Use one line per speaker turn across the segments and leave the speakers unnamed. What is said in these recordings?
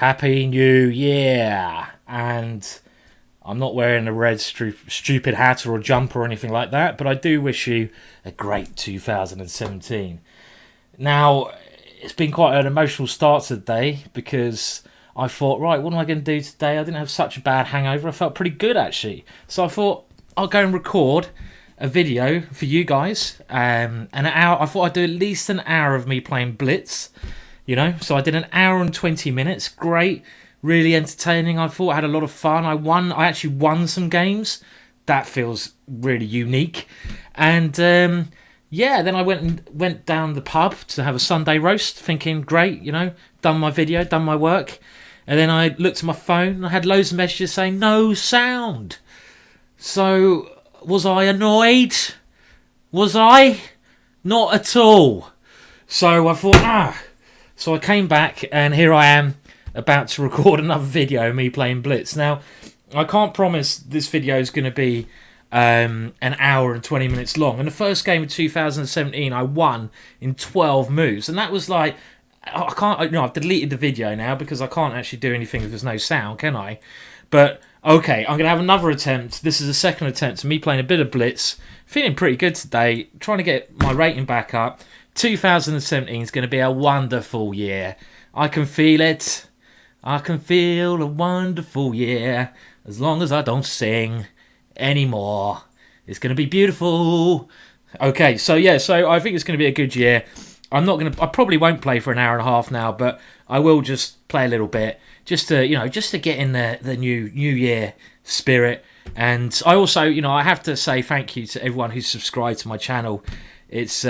Happy New Year! And I'm not wearing a red stupid hat or a jumper or anything like that, but I do wish you a great 2017. Now, it's been quite an emotional start to the day because I thought, right, what am I going to do today? I didn't have such a bad hangover. I felt pretty good, actually. So I thought, I'll go and record a video for you guys. An hour. I thought I'd do at least an hour of me playing Blitz. You know, so I did an hour and 20 minutes. Great, really entertaining. I thought I had a lot of fun. I actually won some games. That feels really unique. And yeah, then I went down the pub to have a Sunday roast, thinking, great, you know, done my video, done my work. And then I looked at my phone and I had loads of messages saying no sound. So was I annoyed? Was I? Not at all. So I thought, So I came back and here I am about to record another video of me playing Blitz. Now, I can't promise this video is going to be an hour and 20 minutes long. In the first game of 2017, I won in 12 moves. And that was like, I've deleted the video now because I can't actually do anything if there's no sound, can I? But, okay, I'm going to have another attempt. This is the second attempt of me playing a bit of Blitz. Feeling pretty good today, trying to get my rating back up. 2017 is going to be a wonderful year. I can feel it. I can feel a wonderful year. As long as I don't sing anymore. It's going to be beautiful. Okay, so yeah, so I think it's going to be a good year. I probably won't play for an hour and a half now, but I will just play a little bit. Just to get in the new year spirit. And I also, I have to say thank you to everyone who's subscribed to my channel. It's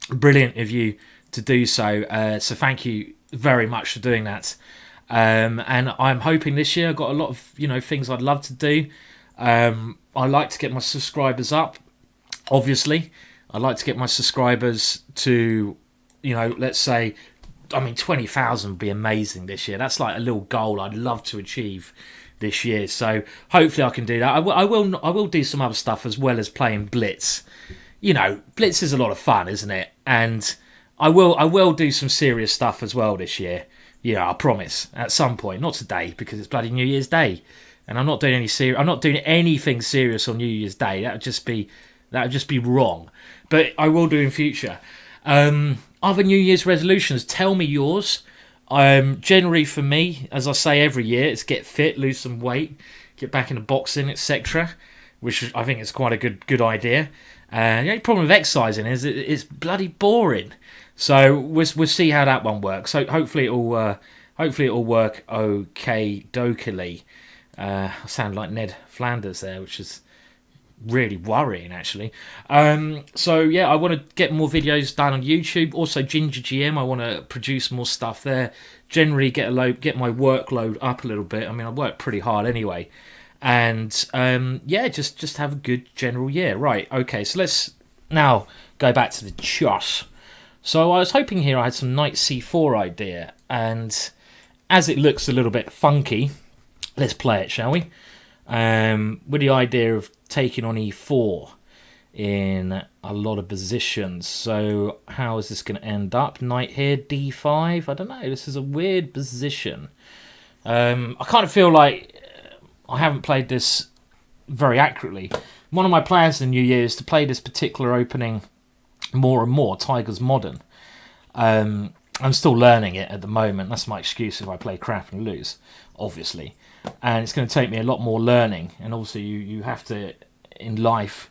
brilliant of you to do so. So thank you very much for doing that. And I'm hoping this year I've got a lot of things I'd love to do. I like to get my subscribers up. Obviously, I'd like to get my subscribers to let's say 20,000 would be amazing this year. That's like a little goal I'd love to achieve this year. So hopefully I can do that. I will do some other stuff as well as playing Blitz. Blitz is a lot of fun, isn't it? And I will do some serious stuff as well this year. Yeah, I promise. At some point, not today because it's bloody New Year's Day, and I'm not doing anything serious on New Year's Day. That would just be wrong. But I will do in future. Other New Year's resolutions. Tell me yours. Generally for me, as I say every year, it's get fit, lose some weight, get back into boxing, etc. Which I think is quite a good idea. The only problem with exercising is it's bloody boring. So we'll see how that one works. So hopefully it'll work okay dokily. I sound like Ned Flanders there, which is really worrying actually. So yeah, I want to get more videos done on YouTube. Also GingerGM, I want to produce more stuff there. Generally get my workload up a little bit. I mean, I work pretty hard anyway. And yeah, just have a good general year. Right, okay, so let's now go back to the chess. So I was hoping here I had some knight c4 idea, and as it looks a little bit funky, let's play it, shall we? With the idea of taking on e4 in a lot of positions. So how is this going to end up? Knight here, d5. I don't know, this is a weird position. I kind of feel like I haven't played this very accurately. One of my plans in the new year is to play this particular opening more and more, Tiger's Modern. I'm still learning it at the moment. That's my excuse if I play crap and lose, obviously. And it's going to take me a lot more learning. And also you have to, in life,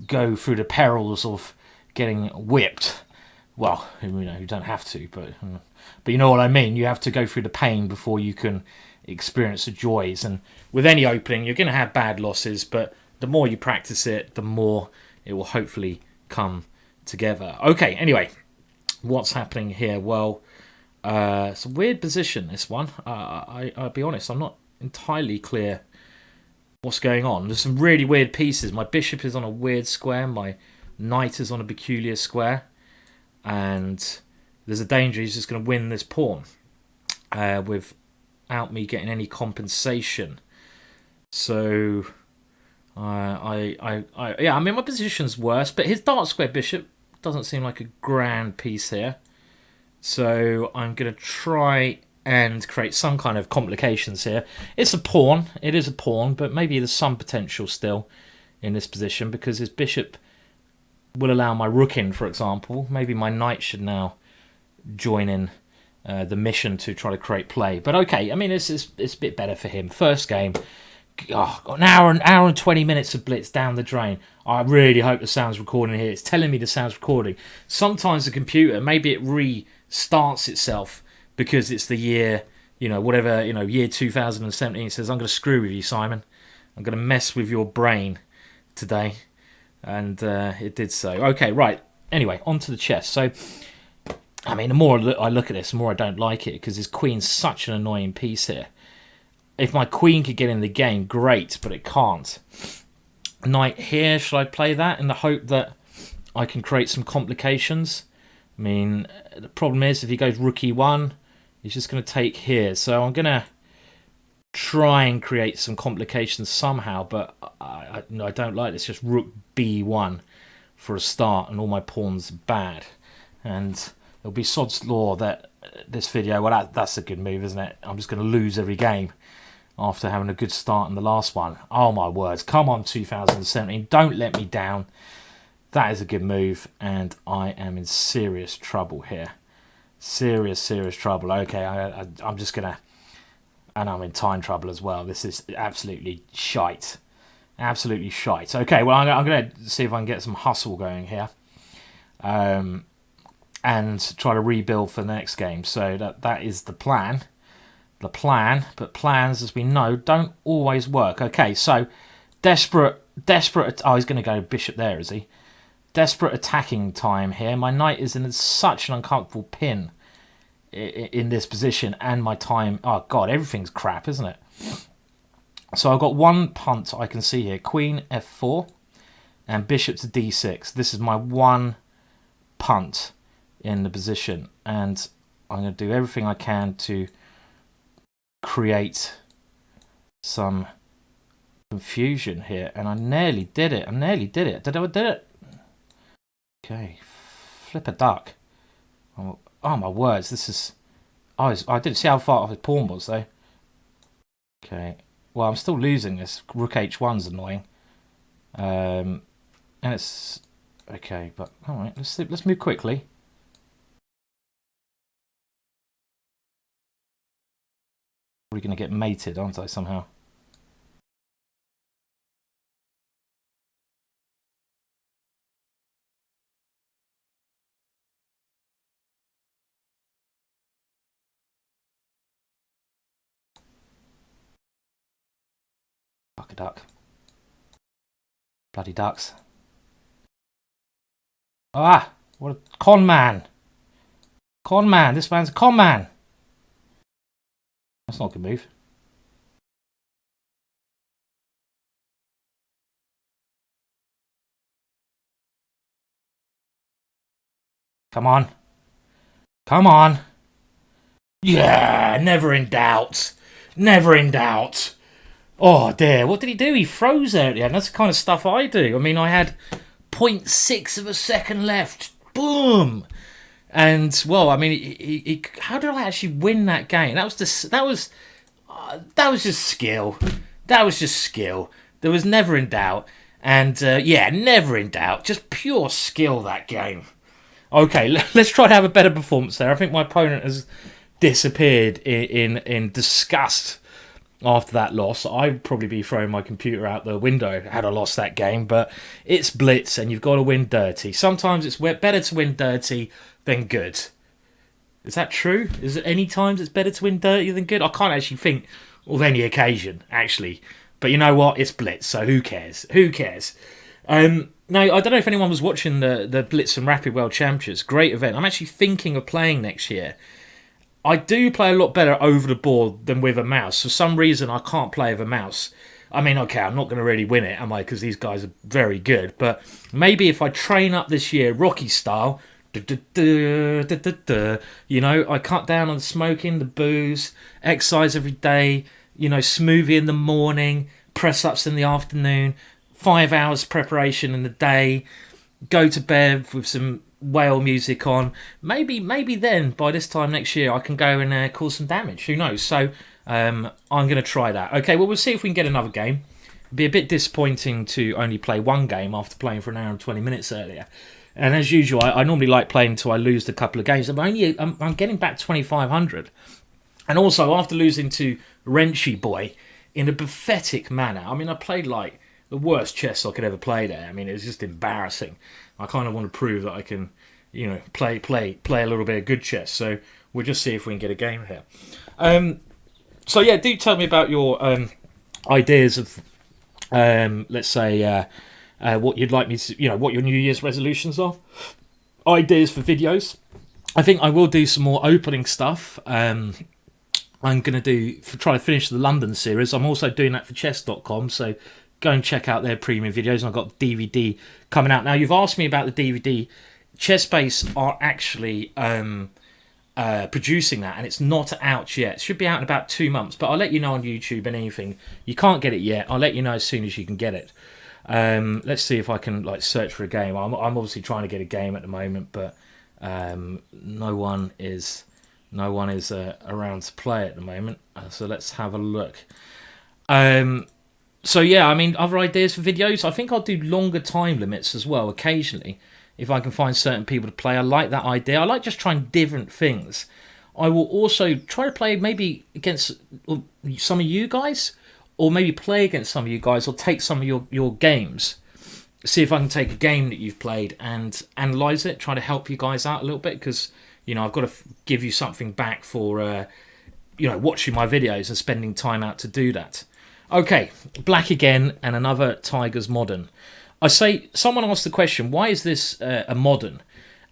go through the perils of getting whipped. Well, you don't have to, but you know what I mean. You have to go through the pain before you can experience the joys. And with any opening you're going to have bad losses, but the more you practice it, the more it will hopefully come together. Okay, anyway, what's happening here? Well, it's a weird position, this one. I'll be honest, I'm not entirely clear what's going on. There's some really weird pieces. My bishop is on a weird square, my knight is on a peculiar square, and there's a danger he's just going to win this pawn without me getting any compensation. So yeah, I mean, my position's worse, but his dark square bishop doesn't seem like a grand piece here. So I'm going to try and create some kind of complications here. It's a pawn. It is a pawn, but maybe there's some potential still in this position because his bishop will allow my rook in, for example. Maybe my knight should now join in the mission to try to create play. But okay, I mean, it's a bit better for him. First game, an hour and 20 minutes of blitz down the drain. I really hope the sound's recording here. It's telling me the sound's recording. Sometimes the computer, maybe it restarts itself because it's the year, whatever, year 2017. It says, I'm going to screw with you, Simon. I'm going to mess with your brain today. And it did so. Okay, right. Anyway, on to the chess. So, I mean, the more I look at this, the more I don't like it because his queen's such an annoying piece here. If my queen could get in the game, great, but it can't. Knight here, should I play that in the hope that I can create some complications? I mean, the problem is if he goes rook e1, he's just going to take here. So I'm going to try and create some complications somehow, but I don't like this. Just rook b1 for a start, and all my pawns are bad. And it'll be sod's law that this video, well, that's a good move, isn't it? I'm just going to lose every game after having a good start in the last one. Oh my words, come on 2017, don't let me down. That is a good move, and I am in serious trouble here. Serious trouble. Okay, I'm just going to... And I'm in time trouble as well. This is absolutely shite. Absolutely shite. Okay, well, I'm going to see if I can get some hustle going here. And try to rebuild for the next game. So that is the plan. But plans, as we know, don't always work. Okay, so desperate. Oh, he's going to go bishop there, is he? Desperate attacking time here. My knight is in such an uncomfortable pin in this position, and my time. Oh God, everything's crap, isn't it? So I've got one punt I can see here: Queen f4 and bishop to d6. This is my one punt in the position, and I'm going to do everything I can to create some confusion here, and I nearly did it. Did it? Okay, flip a duck. Oh my words, this is... I didn't see how far off his pawn was though. Okay, well, I'm still losing this. Rook h1's annoying. And it's... Okay, but alright, let's move quickly. Probably going to get mated, aren't I, somehow? Fuck a duck. Bloody ducks. Ah! What a con man! Con man! This man's a con man! That's not a good move. Come on. Come on. Yeah, never in doubt. Never in doubt. Oh dear, what did he do? He froze there at the end. That's the kind of stuff I do. I mean, I had 0.6 of a second left. Boom! And, well, I mean, how did I actually win that game? That was just skill. That was just skill. There was never in doubt. And, yeah, never in doubt. Just pure skill, that game. Okay, let's try to have a better performance there. I think my opponent has disappeared in disgust after that loss. I'd probably be throwing my computer out the window had I lost that game, but it's blitz and you've got to win dirty. Sometimes it's better to win dirty than good. Is that true? Is there any times it's better to win dirty than good? I can't actually think of any occasion, actually. But you know what? It's blitz, so who cares? Who cares? Now, I don't know if anyone was watching the Blitz and Rapid World Championships. Great event. I'm actually thinking of playing next year. I do play a lot better over the board than with a mouse. For some reason, I can't play with a mouse. I mean, okay, I'm not going to really win it, am I? Because these guys are very good. But maybe if I train up this year, Rocky style, you know, I cut down on the smoking, the booze, exercise every day, you know, smoothie in the morning, press-ups in the afternoon, 5 hours preparation in the day, go to bed with some whale music on. Maybe then by this time next year I can go and cause some damage. Who knows? So I'm going to try that. Okay, well we'll see if we can get another game. It'd be a bit disappointing to only play one game after playing for an hour and 20 minutes earlier. And as usual, I normally like playing until I lose a couple of games. I'm getting back 2,500. And also, after losing to Wrenchy Boy in a pathetic manner, I mean, I played like the worst chess I could ever play there. I mean, it was just embarrassing. I kind of want to prove that I can, play a little bit of good chess. So we'll just see if we can get a game here. So yeah, do tell me about your ideas of, let's say, what you'd like me to, what your New Year's resolutions are, ideas for videos. I think I will do some more opening stuff. I'm going to try to finish the London series. I'm also doing that for chess.com, so go and check out their premium videos. And I've got DVD coming out. Now, you've asked me about the DVD. ChessBase are actually producing that, and it's not out yet. It should be out in about 2 months, but I'll let you know on YouTube and anything. You can't get it yet. I'll let you know as soon as you can get it. Let's see if I can search for a game. I'm obviously trying to get a game at the moment, but no one is around to play at the moment. So let's have a look. So yeah, I mean, other ideas for videos. I think I'll do longer time limits as well occasionally if I can find certain people to play. I like that idea. I like just trying different things. I will also try to play maybe against some of you guys, or maybe play against some of you guys, or take some of your games. See if I can take a game that you've played and analyse it, try to help you guys out a little bit, because, I've got to give you something back for, watching my videos and spending time out to do that. Okay, black again, and another Tigers Modern. I say, someone asked the question, why is this a modern?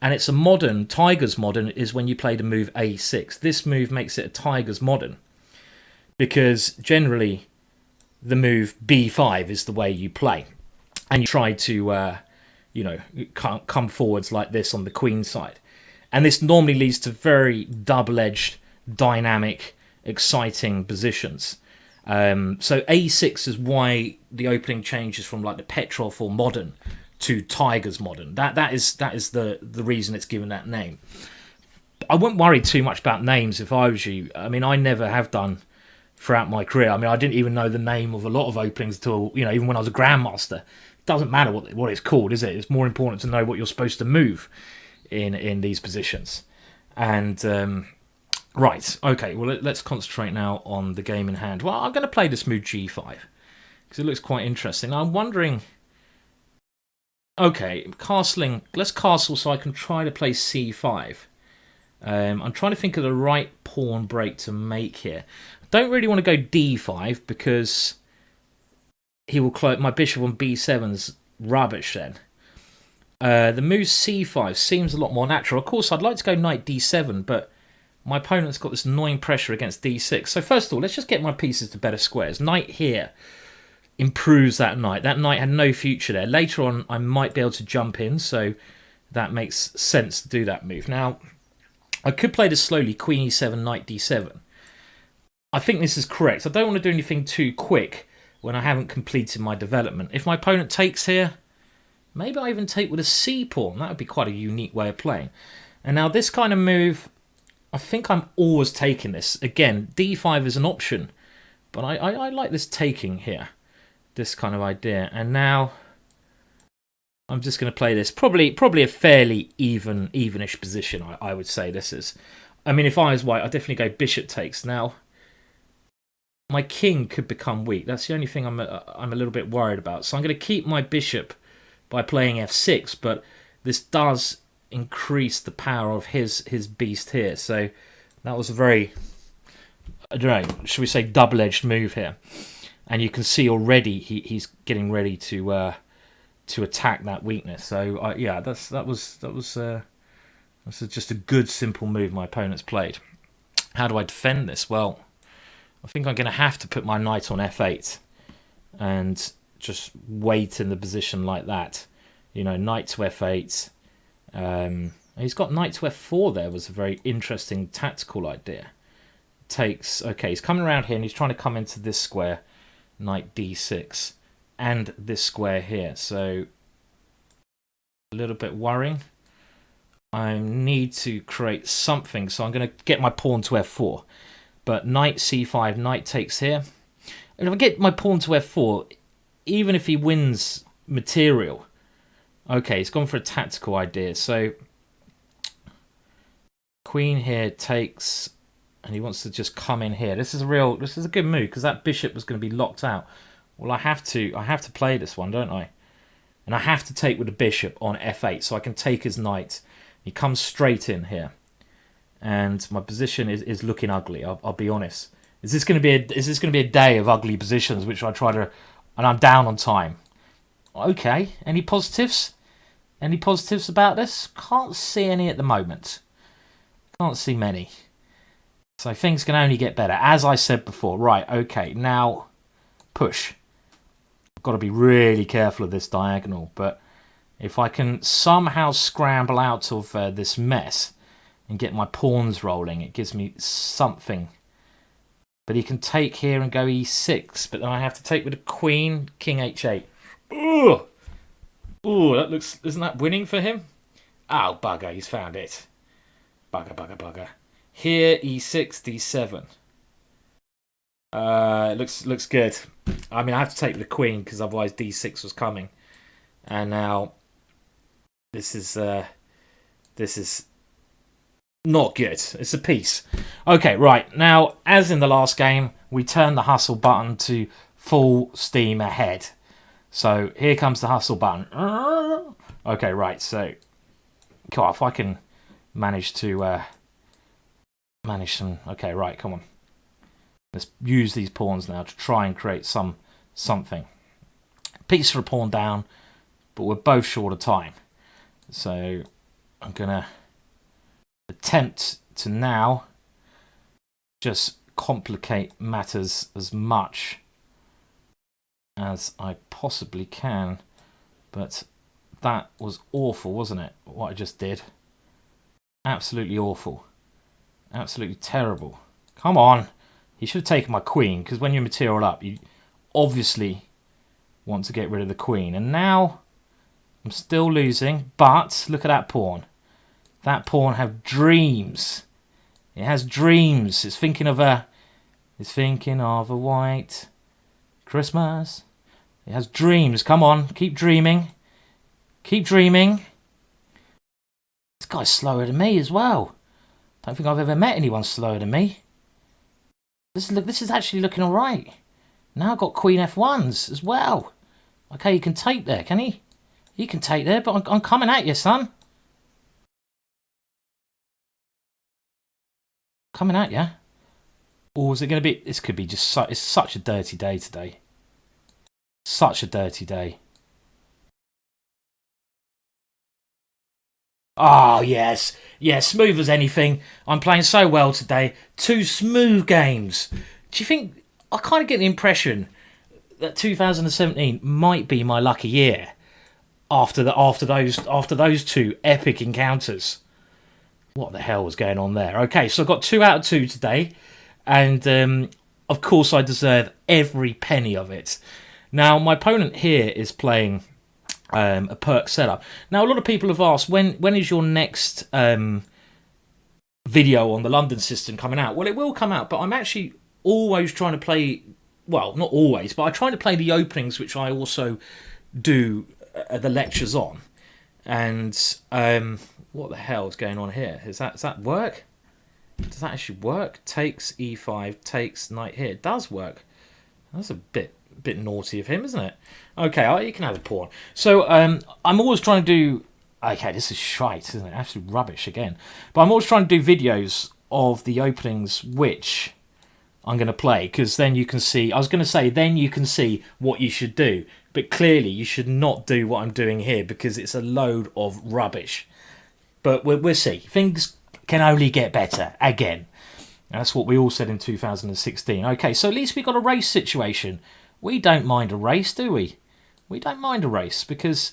And it's a modern, Tigers Modern is when you play the move A6. This move makes it a Tigers Modern, because generally the move B5 is the way you play. And you try to, come forwards like this on the queen side. And this normally leads to very double-edged, dynamic, exciting positions. So A6 is why the opening changes from like the Petrov or Modern to Tigers Modern. That is the reason it's given that name. I wouldn't worry too much about names if I was you. I mean, I never have done throughout my career. I mean, I didn't even know the name of a lot of openings until, even when I was a Grandmaster. It doesn't matter what it's called, is it? It's more important to know what you're supposed to move in these positions. And, right, okay, well, let's concentrate now on the game in hand. Well, I'm going to play this move G5, because it looks quite interesting. I'm wondering... Okay, castling. Let's castle so I can try to play C5. I'm trying to think of the right pawn break to make here. Don't really want to go D5 because he will close my bishop on B7's rubbish then. The move C5 seems a lot more natural. Of course, I'd like to go knight D7, but my opponent's got this annoying pressure against D6. So first of all, let's just get my pieces to better squares. Knight here improves that knight. That knight had no future there. Later on, I might be able to jump in, so that makes sense to do that move. Now, I could play this slowly, Queen E7, Knight D7. I think this is correct. I don't want to do anything too quick when I haven't completed my development. If my opponent takes here, maybe I even take with a C pawn. That would be quite a unique way of playing. And now this kind of move, I think I'm always taking this. Again, D5 is an option, but I like this taking here, this kind of idea. And now I'm just going to play this. Probably a fairly evenish position, I would say this is. I mean, if I was white, I'd definitely go bishop takes. Now, my king could become weak. That's the only thing I'm a little bit worried about. So I'm going to keep my bishop by playing f6, but this does increase the power of his beast here. So that was a very, I don't know, should we say double-edged move here. And you can see already he's getting ready to attack that weakness. So yeah, that was just a good simple move my opponent's played. How do I defend this? Well, I think I'm going to have to put my knight on f8 and just wait in the position like that. Knight to f8. He's got knight to f4 there. Was a very interesting tactical idea. Takes. Okay, he's coming around here and he's trying to come into this square. Knight d6 and this square here. So a little bit worrying. I need to create something, so I'm going to get my pawn to f4. But knight c5, knight takes here. And if I get my pawn to f4, even if he wins material... Okay, he's gone for a tactical idea. So queen here takes, and he wants to just come in here. This is a good move because that bishop was going to be locked out. Well, I have to play this one, don't I? And I have to take with the bishop on f8, so I can take his knight. He comes straight in here, and my position is looking ugly. I'll be honest. Is this going to be a day of ugly positions, which I try to, and I'm down on time. Okay, any positives? Any positives about this? Can't see any at the moment. Can't see many. So things can only get better, as I said before. Right, okay, now push. I've got to be really careful of this diagonal, but if I can somehow scramble out of this mess and get my pawns rolling, it gives me something. But he can take here and go e6, but then I have to take with a queen, king h8. Ugh! Ooh, that looks... Isn't that winning for him? Oh, bugger, he's found it. Bugger, bugger, bugger. Here, e6, d7. It looks good. I mean, I have to take the queen because otherwise d6 was coming. And now this is not good. It's a piece. Okay, right. Now, as in the last game, we turn the hustle button to full steam ahead. So here comes the hustle button. Okay, right. So, God, if I can manage to manage some. Okay, right. Come on. Let's use these pawns now to try and create something. Piece for a pawn down, but we're both short of time. So I'm gonna attempt to now just complicate matters as much as I possibly can, but that was awful, wasn't it? What I just did. Absolutely awful. Absolutely terrible. Come on. He should have taken my queen, because when you material up, you obviously want to get rid of the queen. And now I'm still losing, but look at that pawn. That pawn has dreams. It has dreams. It's thinking of a white Christmas. It has dreams. Come on, keep dreaming. Keep dreaming. This guy's slower than me as well. Don't think I've ever met anyone slower than me. This is actually looking all right. Now I've got queen f1s as well. Okay, he can take there, can he? He can take there, but I'm coming at you, son. Coming at you. Or is it going to be... This could be just... It's such a dirty day today. Such a dirty day. Oh, yes. Yeah, smooth as anything. I'm playing so well today. 2 smooth games. Do you think... I kind of get the impression that 2017 might be my lucky year after those 2 epic encounters. What the hell was going on there? Okay, so I've got 2 out of 2 today. And, of course, I deserve every penny of it. Now, my opponent here is playing a perk setup. Now, a lot of people have asked, when is your next video on the London system coming out? Well, it will come out, but I'm actually always trying to play... Well, not always, but I try to play the openings, which I also do the lectures on. And what the hell is going on here? Does that work? Does that actually work? Takes e5, takes knight here. It does work. That's a bit naughty of him, isn't it? Okay, you can have a pawn. So I'm always trying to do... Okay, this is shite, isn't it? Absolute rubbish again. But I'm always trying to do videos of the openings which I'm going to play, because then you can see... I was going to say, then you can see what you should do. But clearly, you should not do what I'm doing here, because it's a load of rubbish. But we'll see. Things can only get better again. That's what we all said in 2016. Okay, so at least we got a race situation. We don't mind a race, do we? We don't mind a race because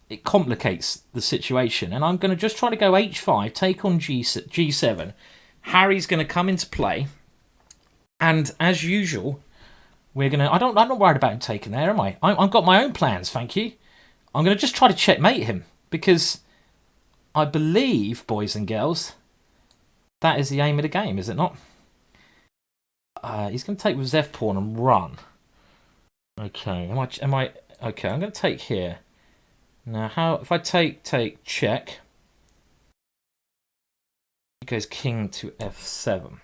it complicates the situation. And I'm going to just try to go h5, take on g7. Harry's going to come into play. And as usual, we're going to... I'm not worried about him taking there, am I? I've got my own plans, thank you. I'm going to just try to checkmate him because I believe, boys and girls, that is the aim of the game, is it not? He's going to take with his F pawn and run. Okay, am I? Okay, I'm going to take here. Now, how if I take check? It goes king to F7.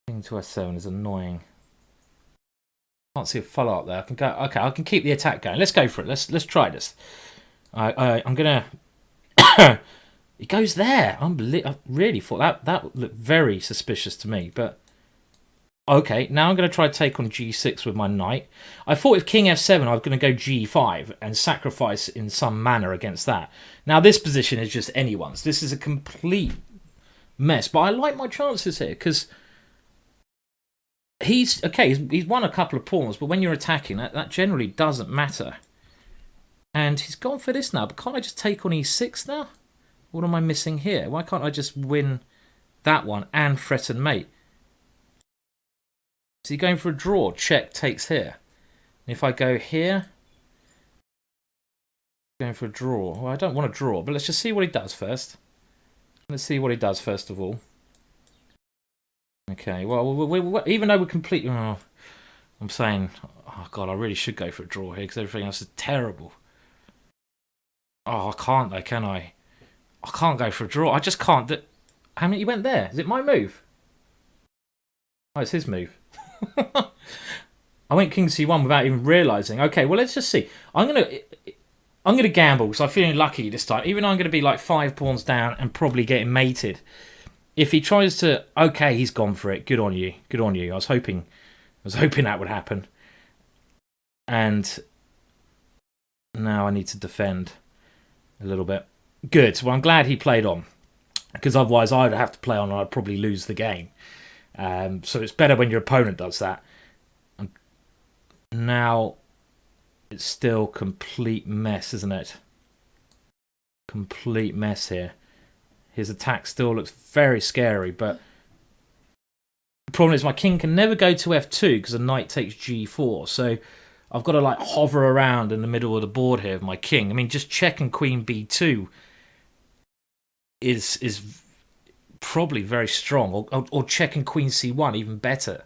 King to F7 is annoying. Can't see a follow up there. I can go. Okay, I can keep the attack going. Let's go for it. Let's try this. I'm gonna. He goes there. I really thought that looked very suspicious to me. But okay, now I'm going to try to take on G6 with my knight. I thought with King F7 I was going to go G5 and sacrifice in some manner against that. Now this position is just anyone's. This is a complete mess. But I like my chances here because he's won a couple of pawns, but when you're attacking, that generally doesn't matter. And he's gone for this now. But can't I just take on E6 now? What am I missing here? Why can't I just win that one and threaten mate? Is he going for a draw? Check takes here. And if I go here, going for a draw. Well, I don't want to draw, but let's just see what he does first. Let's see what he does first of all. Okay, well, even though we're completely... Oh, I'm saying, oh God, I really should go for a draw here because everything else is terrible. Oh, I can't though, can I? I can't go for a draw. I just can't. How many? He went there. Is it my move? Oh, it's his move. I went King C1 without even realising. Okay, well, let's just see. I'm gonna gamble because I'm feeling lucky this time. Even though I'm gonna be like 5 pawns down and probably getting mated. If he tries to, okay, he's gone for it. Good on you. Good on you. I was hoping that would happen. And now I need to defend a little bit. Good. Well, I'm glad he played on, because otherwise I'd have to play on and I'd probably lose the game. So it's better when your opponent does that. And now it's still complete mess, isn't it? Complete mess here. His attack still looks very scary, but the problem is my king can never go to F2 because the knight takes G4. So I've got to like hover around in the middle of the board here with my king. I mean, just checking Queen B2 is probably very strong, or checking Queen C1 even better.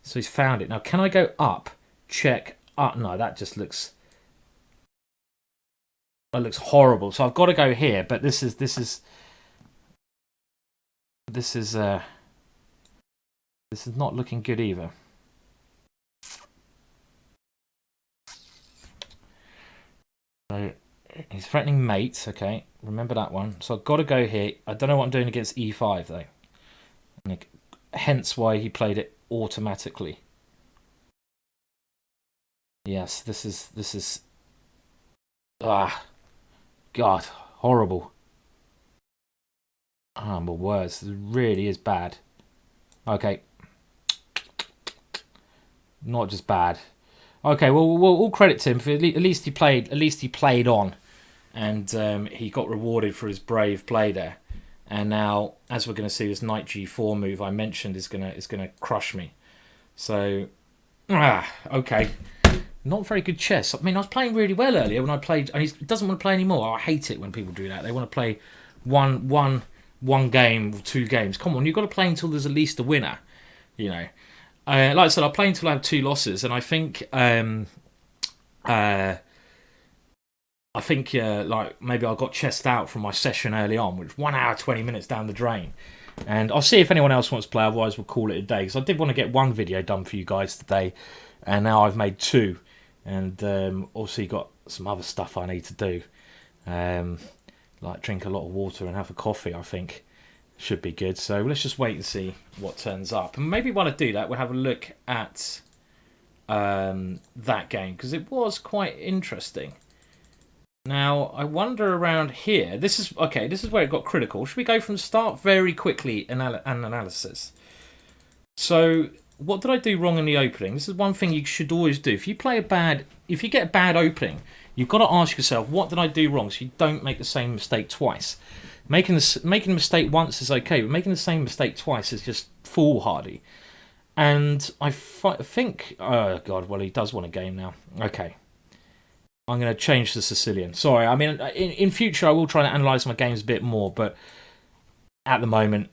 So he's found it. Now, can I go up? Check up. No, that just looks horrible. So I've got to go here, but this is not looking good either. So he's threatening mate. Okay, remember that one. So I've got to go here. I don't know what I'm doing against E5 though. And hence why he played it automatically. Yes, this is God, horrible. Oh my words, this really is bad. Okay. Not just bad. Okay, well, all credit to him for at least he played on, and he got rewarded for his brave play there. And now, as we're going to see, this knight G4 move I mentioned is gonna crush me. So, okay, not very good chess. I mean, I was playing really well earlier when I played, and he doesn't want to play anymore. I hate it when people do that. They want to play one game or 2 games. Come on, you've got to play until there's at least a winner, you know. Like I said, I'll play until I have 2 losses, and I think like maybe I got chessed out from my session early on, which 1 hour 20 minutes down the drain. And I'll see if anyone else wants to play. Otherwise, we'll call it a day, because I did want to get 1 video done for you guys today, and now I've made 2, and also got some other stuff I need to do, like drink a lot of water and have a coffee. I think should be good. So let's just wait and see what turns up. And maybe while I do that, we'll have a look at that game, because it was quite interesting. Now, I wonder around here. This is where it got critical. Should we go from the start very quickly and analysis? So, what did I do wrong in the opening? This is one thing you should always do. If you get a bad opening, you've got to ask yourself, what did I do wrong? So you don't make the same mistake twice. Making a mistake once is okay, but making the same mistake twice is just foolhardy. And I think, oh God, well, he does want a game now. Okay. I'm going to change to Sicilian. Sorry, I mean, in future I will try to analyse my games a bit more, but at the moment,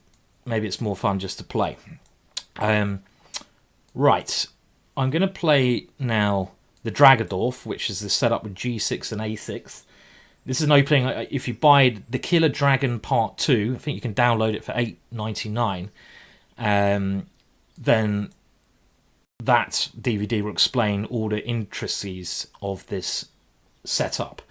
maybe it's more fun just to play. Right, I'm going to play now the Dragadorf, which is the setup with G6 and A6. This is an opening. If you buy the Killer Dragon Part 2, I think you can download it for $8.99. Then that DVD will explain all the intricacies of this setup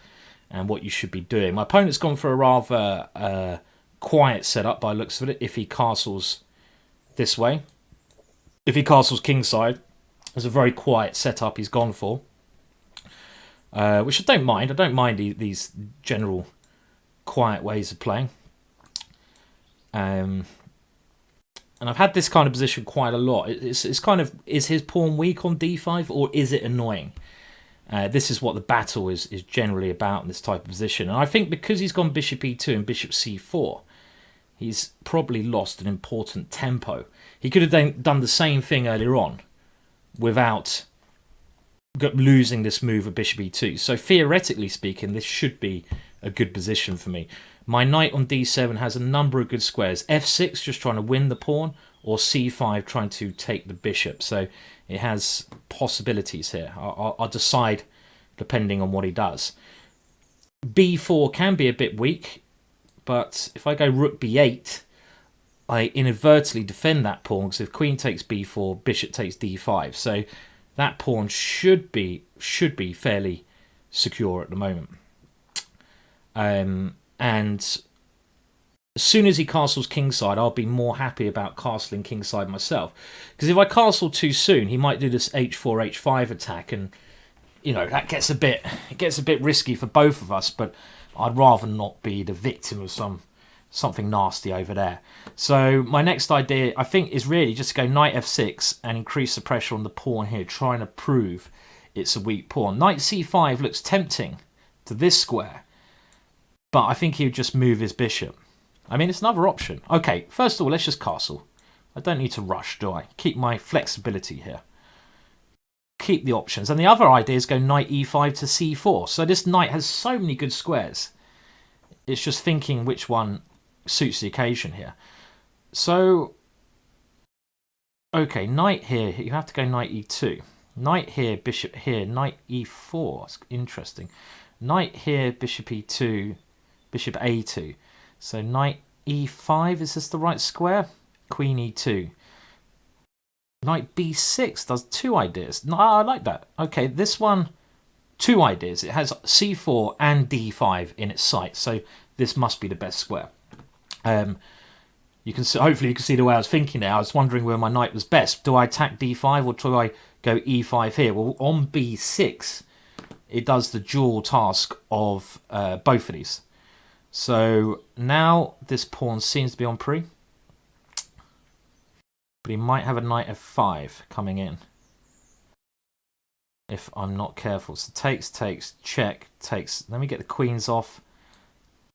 and what you should be doing. My opponent's gone for a rather quiet setup by the looks of it. If he castles this way, if he castles kingside, it's a very quiet setup he's gone for, which I don't mind. I don't mind these general quiet ways of playing. And I've had this kind of position quite a lot. It's kind of, is his pawn weak on d5 or is it annoying? This is what the battle is generally about in this type of position. And I think because he's gone bishop e2 and bishop c4, he's probably lost an important tempo. He could have done the same thing earlier on without losing this move of bishop e2. So theoretically speaking, this should be a good position for me. My knight on d7 has a number of good squares. f6 just trying to win the pawn, or c5 trying to take the bishop. So it has possibilities here. I'll decide depending on what he does. b4 can be a bit weak, but if I go rook b8, I inadvertently defend that pawn, because if queen takes b4, bishop takes d5. So that pawn should be fairly secure at the moment. And as soon as he castles kingside, I'll be more happy about castling kingside myself. Because if I castle too soon, he might do this h4, h5 attack, and that gets a bit risky for both of us. But I'd rather not be the victim of something nasty over there. So my next idea, I think, is really just to go knight f6 and increase the pressure on the pawn here, trying to prove it's a weak pawn. Knight c5 looks tempting to this square, but I think he would just move his bishop. I mean, it's another option. Okay, first of all, let's just castle. I don't need to rush, do I? Keep my flexibility here. Keep the options. And the other idea is go knight e5 to c4. So this knight has so many good squares. It's just thinking which one suits the occasion here. So, okay, knight here. You have to go knight e2. Knight here, bishop here, knight e4. It's interesting. Knight here, bishop e2, bishop a2. So knight e5, is this the right square? Queen e2. Knight b6 does two ideas. No, I like that. Okay, this one, two ideas. It has c4 and d5 in its sight, so this must be the best square. You can see, hopefully you can see the way I was thinking there. I was wondering where my knight was best. Do I attack d5 or do I go e5 here? Well, on b6, it does the dual task of both of these. So now this pawn seems to be on pre. But he might have a knight f5 coming in, if I'm not careful. So takes, check, takes. Let me get the queens off.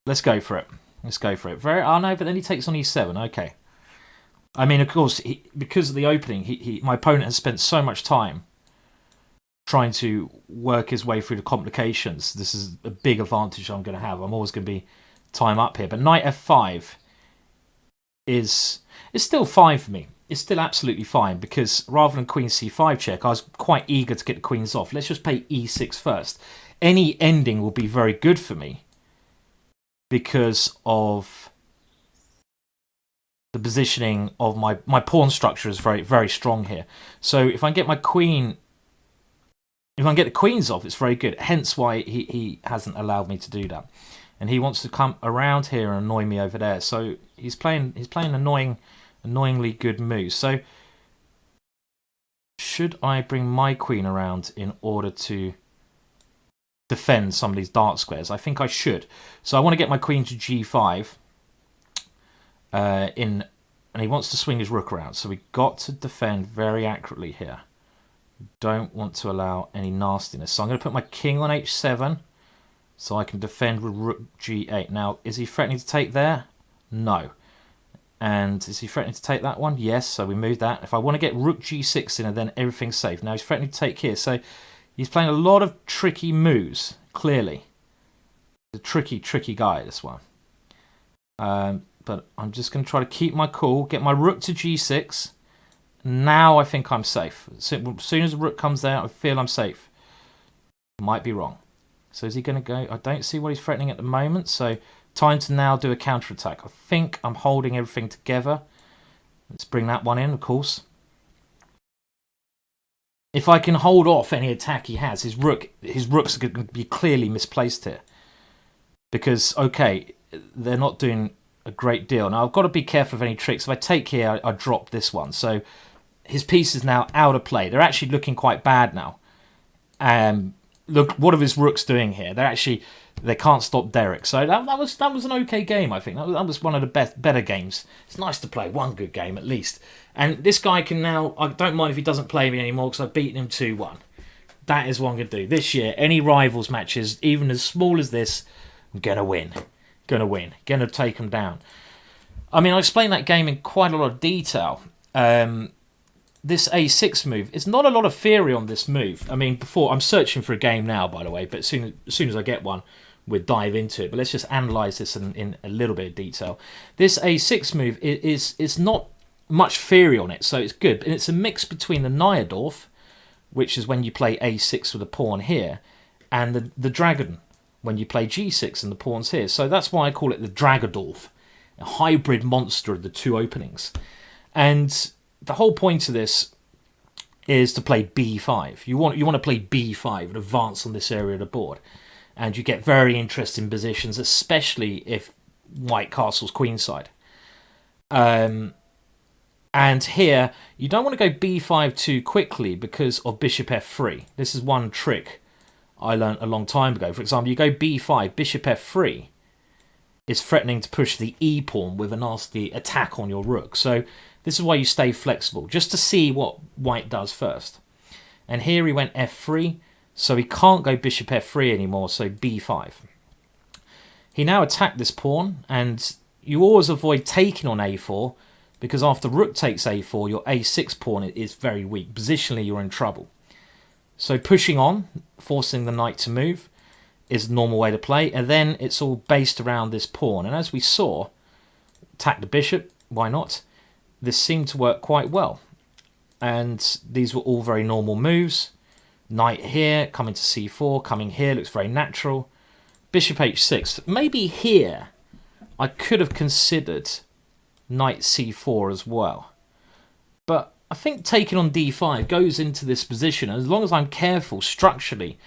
Let's go for it. Let's go for it. Oh no, but then he takes on e7. Okay. I mean, of course, because of the opening, my opponent has spent so much time trying to work his way through the complications. This is a big advantage I'm going to have. I'm always going to be time up here. But knight f5 is still fine for me. It's still absolutely fine, because rather than queen c5 check, I was quite eager to get the queens off. Let's just play e6 first. Any ending will be very good for me because of the positioning of my pawn structure is very, very strong here. So if I get my queen, if I can get the queens off, it's very good. Hence why he hasn't allowed me to do that. And he wants to come around here and annoy me over there. So he's playing annoyingly good moves. So should I bring my queen around in order to defend some of these dark squares? I think I should. So I want to get my queen to g5 and he wants to swing his rook around. So we got to defend very accurately here. Don't want to allow any nastiness. So I'm going to put my king on h7 so I can defend with rook g8. Now, is he threatening to take there? No. And is he threatening to take that one? Yes, so we move that. If I want to get rook g6 in, then everything's safe. Now he's threatening to take here. So He's playing a lot of tricky moves, clearly. He's a tricky guy, this one. But I'm just going to try to keep my cool, get my rook to g6. Now I think I'm safe. As soon as the rook comes there, I feel I'm safe. Might be wrong. So is he going to go? I don't see what he's threatening at the moment. So time to now do a counterattack. I think I'm holding everything together. Let's bring that one in, of course. If I can hold off any attack he has, his rooks are going to be clearly misplaced here. Because, okay, they're not doing a great deal. Now, I've got to be careful of any tricks. If I take here, I drop this one. So his piece is now out of play. They're actually looking quite bad now. Look, what are his rooks doing here? They can't stop Derek. So that was an okay game, I think. That was one of the better games. It's nice to play one good game at least. And this guy can now, I don't mind if he doesn't play me anymore because I've beaten him 2-1. That is what I'm going to do. This year, any rivals matches, even as small as this, I'm going to win. Going to take him down. I mean, I explained that game in quite a lot of detail. This a6 move, it's not a lot of theory on this move. I mean, I'm searching for a game now, by the way, but as soon as I get one, we'll dive into it. But let's just analyse this in a little bit of detail. This a6 move is not much theory on it, so it's good. And it's a mix between the Najdorf, which is when you play a6 with a pawn here, and the Dragon, when you play g6 and the pawn's here. So that's why I call it the Dragodorf, a hybrid monster of the two openings. And the whole point of this is to play b5. You want to play b5 and advance on this area of the board. And you get very interesting positions, especially if white castle's queenside. And here, you don't want to go b5 too quickly because of bishop f3. This is one trick I learned a long time ago. For example, you go b5, bishop f3 is threatening to push the e pawn with a nasty attack on your rook. So this is why you stay flexible, just to see what white does first. And here he went f3, so he can't go bishop f3 anymore, so b5. He now attacked this pawn, and you always avoid taking on a4, because after rook takes a4, your a6 pawn is very weak. Positionally, you're in trouble. So pushing on, forcing the knight to move, is the normal way to play. And then it's all based around this pawn. And as we saw, attack the bishop, why not? This seemed to work quite well. And these were all very normal moves. Knight here, coming to c4, coming here, looks very natural. Bishop h6. Maybe here I could have considered knight c4 as well. But I think taking on d5 goes into this position. As long as I'm careful structurally,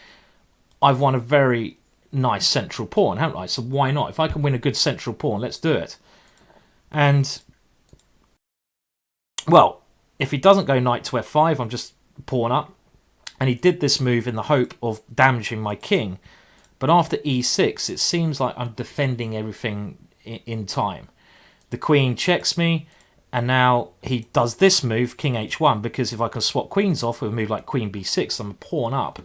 I've won a very nice central pawn, haven't I? So why not? If I can win a good central pawn, let's do it. And, well, if he doesn't go knight to f5, I'm just pawn up. And he did this move in the hope of damaging my king. But after e6, it seems like I'm defending everything in time. The queen checks me, and now he does this move, king h1, because if I can swap queens off with a move like queen b6, I'm a pawn up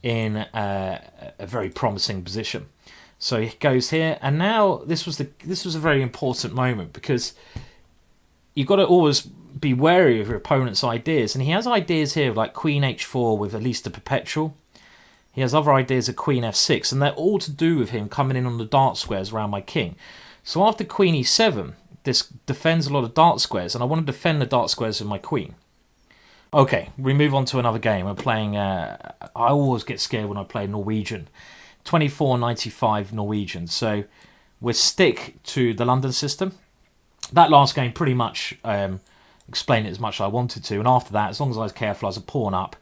in a very promising position. So he goes here, and now this was a very important moment, because you've got to always be wary of your opponent's ideas, and he has ideas here like queen h4 with at least a perpetual. He has other ideas of queen f6, and they're all to do with him coming in on the dart squares around my king. So after queen e7, this defends a lot of dart squares, and I want to defend the dart squares with my queen. Okay, we move on to another game. We're playing, I always get scared when I play Norwegian. 24.95 Norwegian. So we'll stick to the London system. That last game pretty much explained it as much as I wanted to, and after that, as long as I was careful, I was a pawn up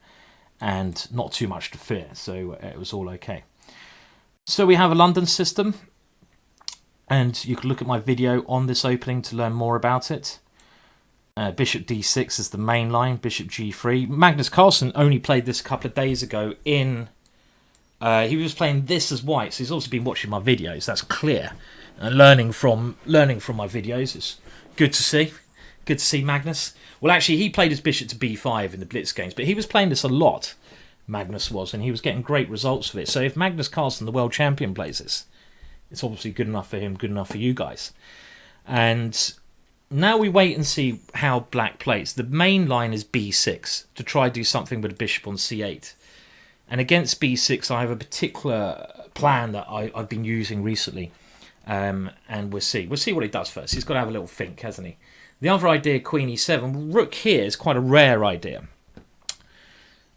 and not too much to fear, so it was all okay. So we have a London system, and you can look at my video on this opening to learn more about it. Bishop d6 is the main line, bishop g3. Magnus Carlsen only played this a couple of days ago in... he was playing this as white, so he's also been watching my videos, that's clear. And learning from my videos, it's good to see. Good to see Magnus. Well, actually, he played his bishop to b5 in the Blitz games, but he was playing this a lot, Magnus was, and he was getting great results with it. So if Magnus Carlsen, the world champion, plays this, it's obviously good enough for him, good enough for you guys. And now we wait and see how black plays. The main line is b6, to try to do something with a bishop on c8. And against b6, I have a particular plan that I've been using recently. And we'll see. We'll see what he does first. He's got to have a little think, hasn't he? The other idea, Queen e7, rook here is quite a rare idea.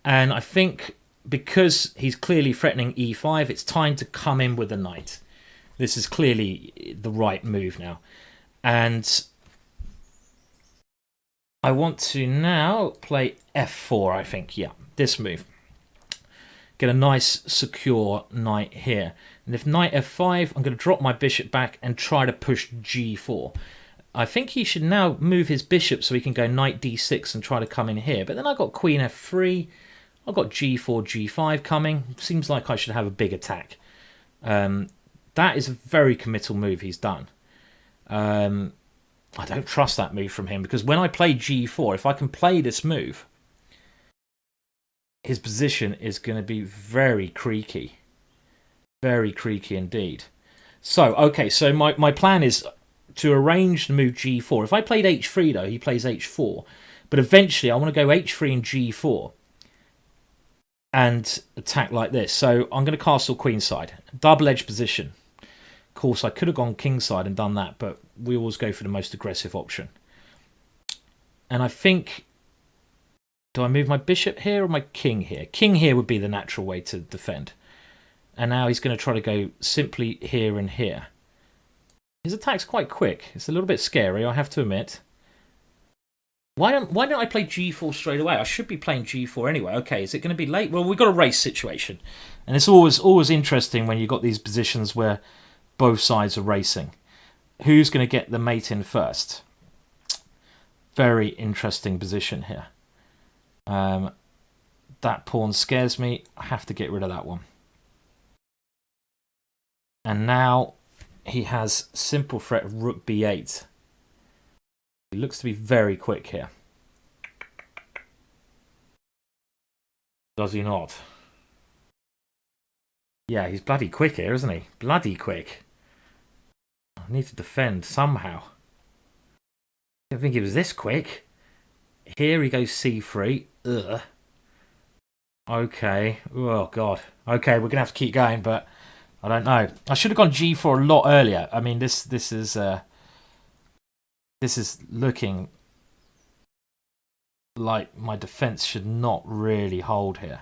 And I think because he's clearly threatening e5, it's time to come in with a knight. This is clearly the right move now. And I want to now play f4, I think. Yeah, this move. Get a nice secure knight here. And if knight f5, I'm going to drop my bishop back and try to push g4. I think he should now move his bishop so he can go knight d6 and try to come in here. But then I've got queen f3. I've got g4, g5 coming. Seems like I should have a big attack. That is a very committal move he's done. I don't trust that move from him, because when I play g4, if I can play this move, his position is going to be very creaky. Very creaky indeed. So, okay, so my plan is to arrange the move g4. If I played h3, though, he plays h4. But eventually, I want to go h3 and g4 and attack like this. So I'm going to castle queenside. Double-edged position. Of course, I could have gone kingside and done that, but we always go for the most aggressive option. And I think... do I move my bishop here or my king here? King here would be the natural way to defend. And now he's going to try to go simply here and here. His attack's quite quick. It's a little bit scary, I have to admit. Why don't I play g4 straight away? I should be playing g4 anyway. Okay, is it going to be late? Well, we've got a race situation. And it's always interesting when you've got these positions where both sides are racing. Who's going to get the mate in first? Very interesting position here. That pawn scares me. I have to get rid of that one. And now he has simple threat of rook b8. He looks to be very quick here. Does he not? Yeah, he's bloody quick here, isn't he? Bloody quick. I need to defend somehow. I didn't think he was this quick. Here he goes c3. Ugh. Okay. Oh, God. Okay, we're going to have to keep going, but I don't know. I should have gone g4 a lot earlier. I mean, this is looking like my defense should not really hold here.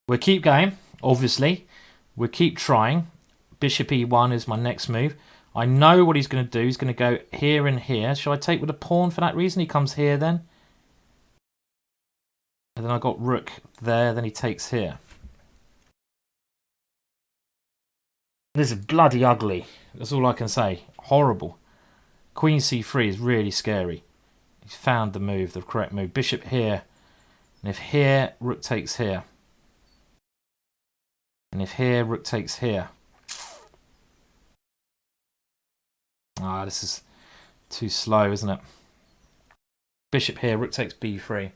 We'll keep going, obviously. We'll keep trying. Bishop e1 is my next move. I know what he's going to do. He's going to go here and here. Shall I take with a pawn for that reason? He comes here then. And then I got rook there. Then he takes here. This is bloody ugly. That's all I can say. Horrible. Queen c3 is really scary. He's found the move, the correct move. Bishop here. And if here, rook takes here. And if here, rook takes here. Ah, this is too slow, isn't it? Bishop here, rook takes b3.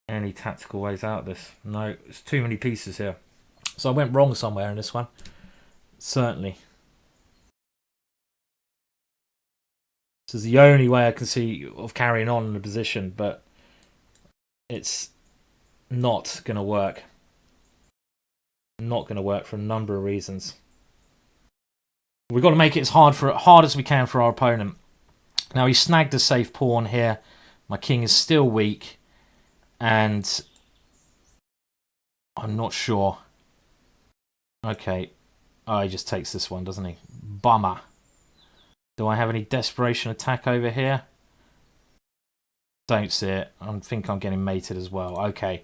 Any tactical ways out of this? No, it's too many pieces here. So I went wrong somewhere in this one. Certainly. This is the only way I can see of carrying on in the position, but it's not going to work. Not going to work for a number of reasons. We've got to make it as hard as we can for our opponent. Now, he snagged a safe pawn here. My king is still weak. And I'm not sure. Okay. Oh, he just takes this one, doesn't he? Bummer. Do I have any desperation attack over here? Don't see it. I think I'm getting mated as well. Okay.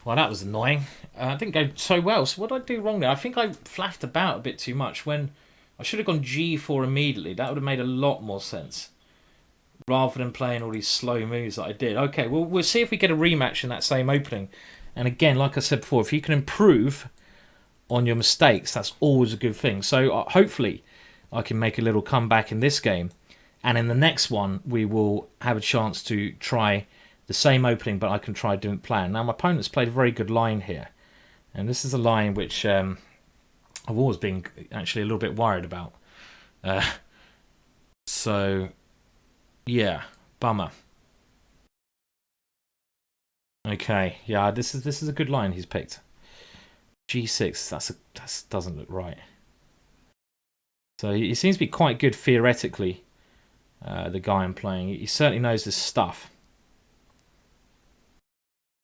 Well, that was annoying. It didn't go so well. So what did I do wrong there? I think I flaffed about a bit too much. When I should have gone g4 immediately. That would have made a lot more sense. Rather than playing all these slow moves that I did. Okay, well, we'll see if we get a rematch in that same opening. And again, like I said before, if you can improve on your mistakes, that's always a good thing. So hopefully I can make a little comeback in this game. And in the next one, we will have a chance to try the same opening, but I can try a different plan. Now, my opponent's played a very good line here. And this is a line which I've always been actually a little bit worried about. So... yeah, bummer. Okay, yeah, this is a good line he's picked. G6, that doesn't look right. So he seems to be quite good theoretically. The guy I'm playing, he certainly knows his stuff.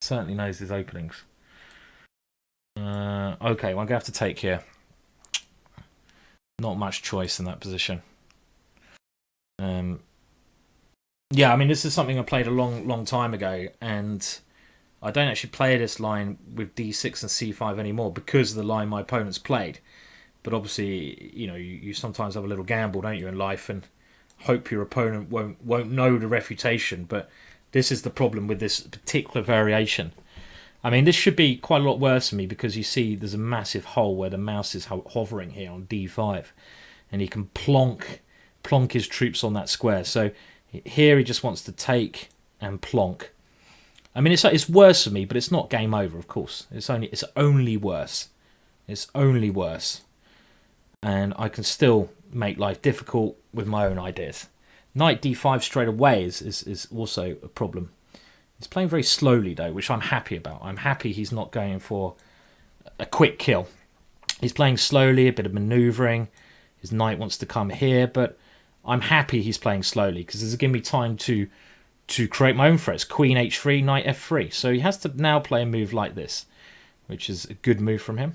Certainly knows his openings. Okay, well, I'm gonna have to take here. Not much choice in that position. Yeah, I mean, this is something I played a long time ago, and I don't actually play this line with D6 and C5 anymore because of the line my opponents played. But obviously, you sometimes have a little gamble, don't you, in life, and hope your opponent won't know the refutation. But this is the problem with this particular variation. I mean, this should be quite a lot worse for me because you see there's a massive hole where the mouse is hovering here on D5, and he can plonk his troops on that square. So here he just wants to take and plonk. I mean, it's worse for me, but it's not game over, of course. It's only worse. It's only worse. And I can still make life difficult with my own ideas. Knight d5 straight away is also a problem. He's playing very slowly, though, which I'm happy about. I'm happy he's not going for a quick kill. He's playing slowly, a bit of manoeuvring. His knight wants to come here, but I'm happy he's playing slowly because this is giving me time to create my own threats. Queen h3, knight f3. So he has to now play a move like this, which is a good move from him.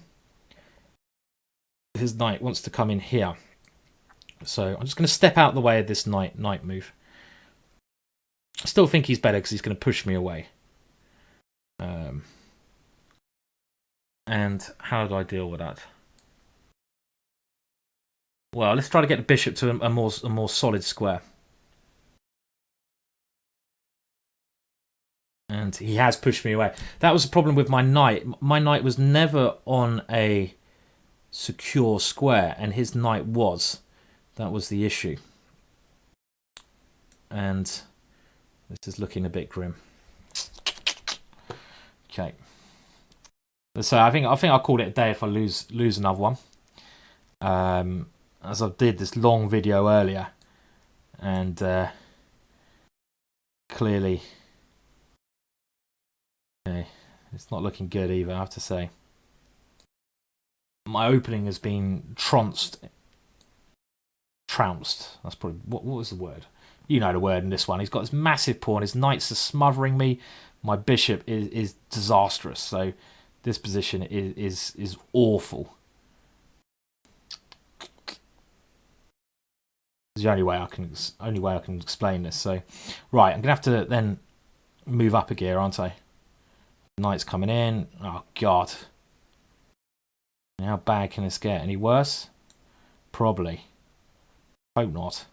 His knight wants to come in here. So I'm just going to step out the way of this knight move. I still think he's better because he's going to push me away. And how do I deal with that? Well, let's try to get the bishop to a more solid square. And he has pushed me away. That was the problem with my knight. My knight was never on a secure square, and his knight was. That was the issue. And this is looking a bit grim. Okay. So I think I'll call it a day if I lose another one. As I did this long video earlier, and clearly, okay, it's not looking good either, I have to say. My opening has been trounced. That's probably what was the word? You know the word in this one. He's got this massive pawn. His knights are smothering me. My bishop is disastrous. So this position is awful. It's the only way I can explain this. So right, I'm gonna have to then move up a gear, aren't I? Knight's coming in. Oh god. How bad can this get? Any worse? Probably. Hope not.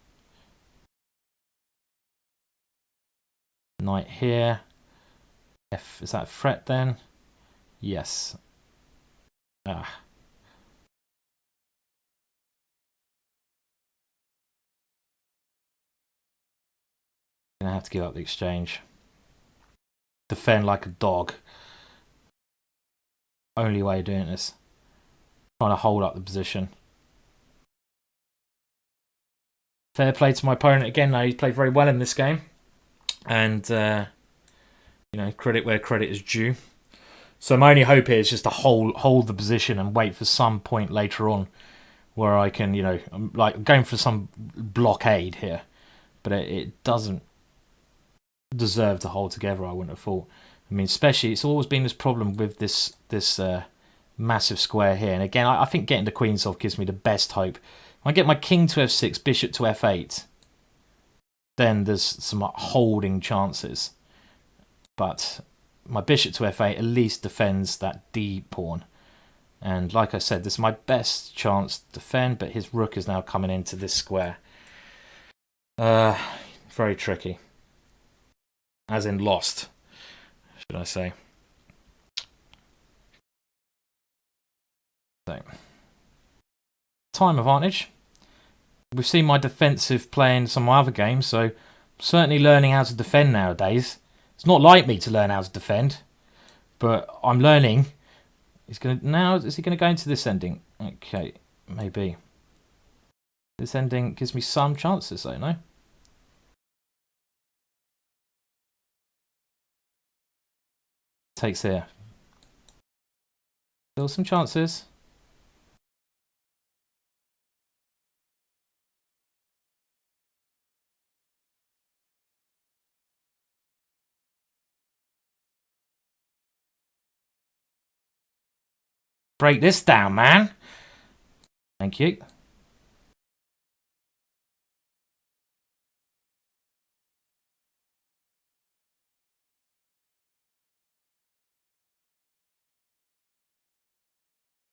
Knight here. Is that a threat then? Yes. Ah. Gonna have to give up the exchange. Defend like a dog. Only way of doing this. Trying to hold up the position. Fair play to my opponent again. Though he played very well in this game, and credit where credit is due. So my only hope here is just to hold the position and wait for some point later on where I can, I'm like going for some blockade here, but it doesn't deserve to hold together. I wouldn't have thought. I mean, especially it's always been this problem with this massive square here, and again, I think getting the queens off gives me the best hope. When I get my king to f6, bishop to f8, then there's some holding chances. But my bishop to f8 at least defends that d pawn. And like I said, this is my best chance to defend, but his rook is now coming into this square. Very tricky. As in lost, should I say. So, time advantage. We've seen my defensive play in some other games, so I'm certainly learning how to defend nowadays. It's not like me to learn how to defend, but I'm learning. Is he going to go into this ending? Okay, maybe. This ending gives me some chances, though, no? takes here. Still some chances. Break this down, man. Thank you.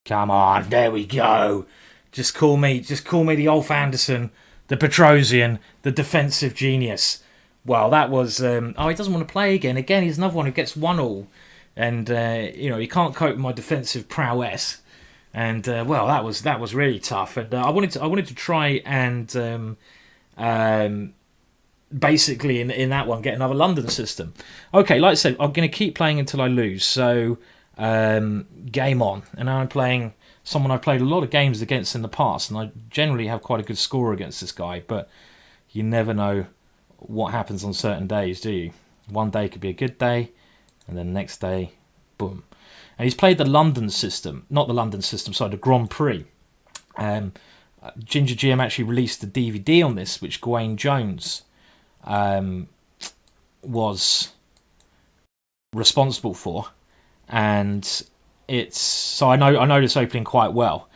Come on, there we go. Just call me the Ulf Anderson, the Petrosian, the defensive genius. Well, that was. Oh, he doesn't want to play again. Again, he's another one who gets 1-1, and he can't cope with my defensive prowess. And well, that was really tough. And I wanted to try and basically in that one get another London system. Okay, like I said, I'm going to keep playing until I lose. So. Game on, and now I'm playing someone I've played a lot of games against in the past, and I generally have quite a good score against this guy, but you never know what happens on certain days, do you? One day could be a good day, and then the next day, boom. And he's played the London system, not the London system, sorry, the Grand Prix. GingerGM actually released a DVD on this, which Gawain Jones was responsible for. And it's so I know this opening quite well.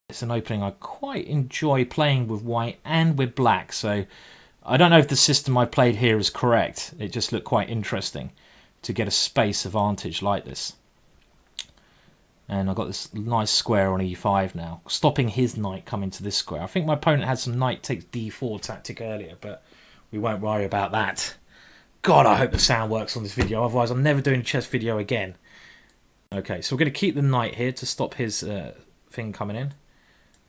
It's an opening I quite enjoy playing with white and with black. So I don't know if the system I played here is correct. It just looked quite interesting to get a space advantage like this. And I've got this nice square on e5 now, stopping his knight coming to this square. I think my opponent had some knight takes d4 tactic earlier, but we won't worry about that. God, I hope the sound works on this video, otherwise I'm never doing a chess video again. Okay, so we're going to keep the knight here to stop his thing coming in.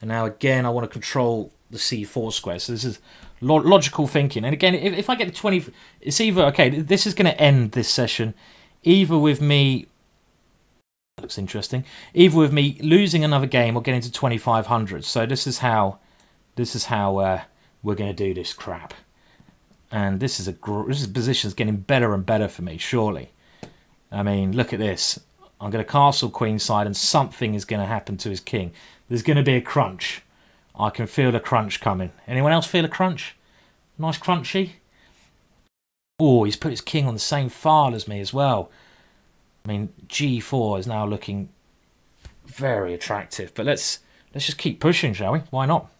And now again, I want to control the c4 square. So this is logical thinking. And again, if I get the 20... It's either... Okay, this is going to end this session either with me... Looks interesting. Either with me losing another game or getting to 2500. So this is how we're going to do this crap. And this position's getting better and better for me, surely. I mean, look at this. I'm going to castle queenside and something is going to happen to his king. There's going to be a crunch. I can feel the crunch coming. Anyone else feel a crunch? Nice crunchy? Oh, he's put his king on the same file as me as well. I mean, g4 is now looking very attractive. But let's just keep pushing, shall we? Why not?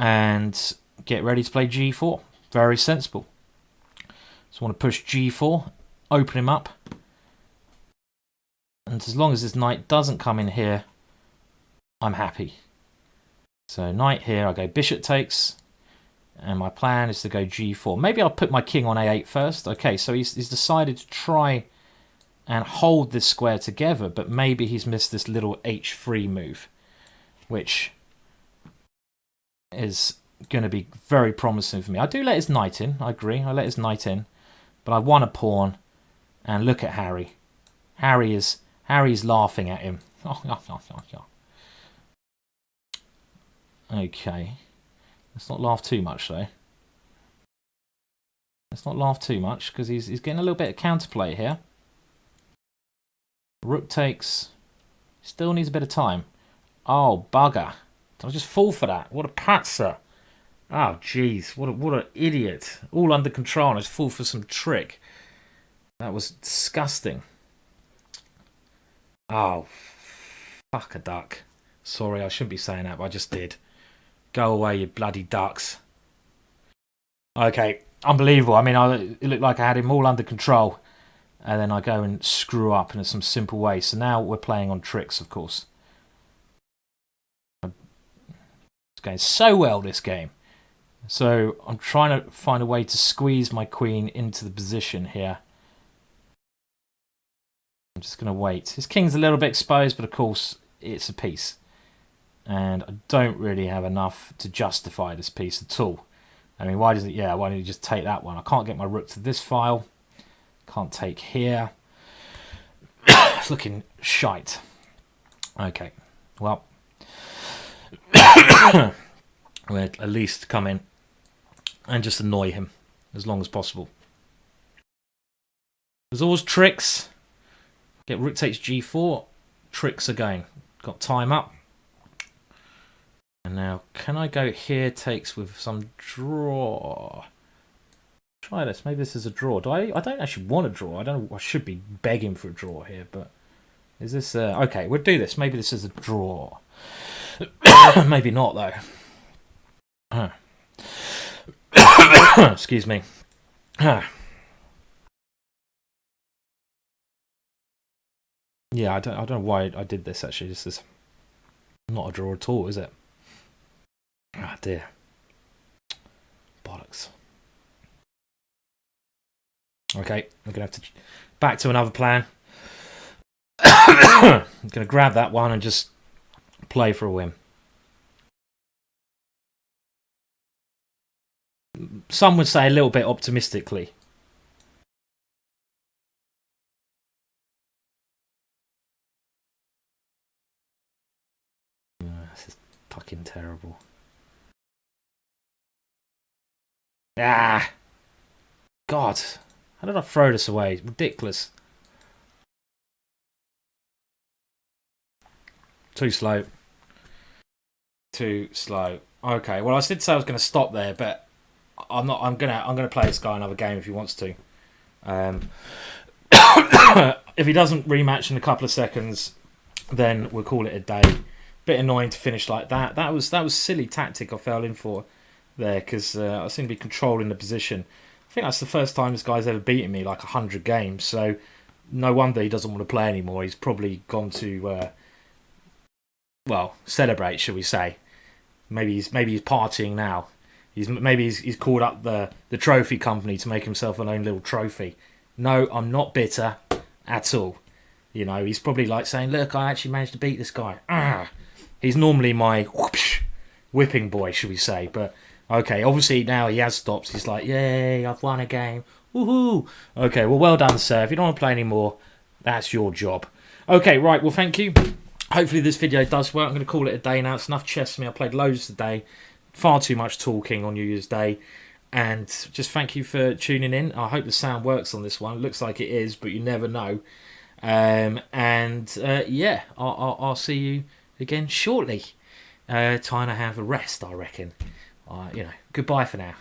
And get ready to play g4. Very sensible. So I want to push g4, open him up. And as long as this knight doesn't come in here, I'm happy. So knight here, I go bishop takes. And my plan is to go g4. Maybe I'll put my king on a8 first. Okay, so he's decided to try and hold this square together, but maybe he's missed this little h3 move, which is going to be very promising for me. I do let his knight in, I agree. I let his knight in, but I won a pawn, and look at Harry. Harry's laughing at him. Okay. Let's not laugh too much, though. Let's not laugh too much, because he's getting a little bit of counterplay here. Rook takes. Still needs a bit of time. Oh, bugger. Did I just fall for that? What a patzer. Oh, jeez. What an idiot. All under control and I just fall for some trick. That was disgusting. Oh, fuck a duck. Sorry, I shouldn't be saying that, but I just did. Go away, you bloody ducks. Okay, unbelievable. I mean, it looked like I had him all under control. And then I go and screw up in some simple way. So now we're playing on tricks, of course. It's going so well, this game. So I'm trying to find a way to squeeze my queen into the position here. I'm just going to wait. His king's a little bit exposed, but of course it's a piece. And I don't really have enough to justify this piece at all. I mean, why don't you just take that one? I can't get my rook to this file. Can't take here. It's looking shite. Okay, well, we'll at least come in and just annoy him as long as possible. There's always tricks. Get rook takes g4. Tricks again. Got time up. And now, can I go here? Takes with some draw. Try this. Maybe this is a draw. Do I don't actually want a draw. I don't know. I should be begging for a draw here, but is this okay? We'll do this. Maybe this is a draw. Maybe not though. Excuse me. Yeah, I don't know why I did this actually. This is not a draw at all, is it? Ah, dear. Bollocks. Okay, we're gonna have to back to another plan. I'm gonna grab that one and just play for a win. Some would say a little bit optimistically. This is fucking terrible. Ah! God! How did I throw this away? It's ridiculous. Too slow. Too slow. Okay, well I did say I was going to stop there, but I'm not. I'm gonna play this guy another game if he wants to. If he doesn't rematch in a couple of seconds, then we'll call it a day. Bit annoying to finish like that. That was silly tactic I fell in for there because I seem to be controlling the position. I think that's the first time this guy's ever beaten me like 100 games. So no wonder he doesn't want to play anymore. He's probably gone to well, celebrate, shall we say? Maybe he's partying now. Maybe he's called up the trophy company to make himself an own little trophy. No, I'm not bitter at all. You know, he's probably like saying, "Look, I actually managed to beat this guy." He's normally my whipping boy, shall we say? But okay, obviously now he has stopped. He's like, "Yay, I've won a game! Woohoo!" Okay, well done, sir. If you don't want to play anymore, that's your job. Okay, right. Well, thank you. Hopefully this video does work. I'm going to call it a day now. It's enough chess for me. I played loads today. Far too much talking on New Year's Day. And just thank you for tuning in. I hope the sound works on this one. It looks like it is, but you never know. Yeah, I'll see you again shortly. Time to have a rest, I reckon. You know, goodbye for now.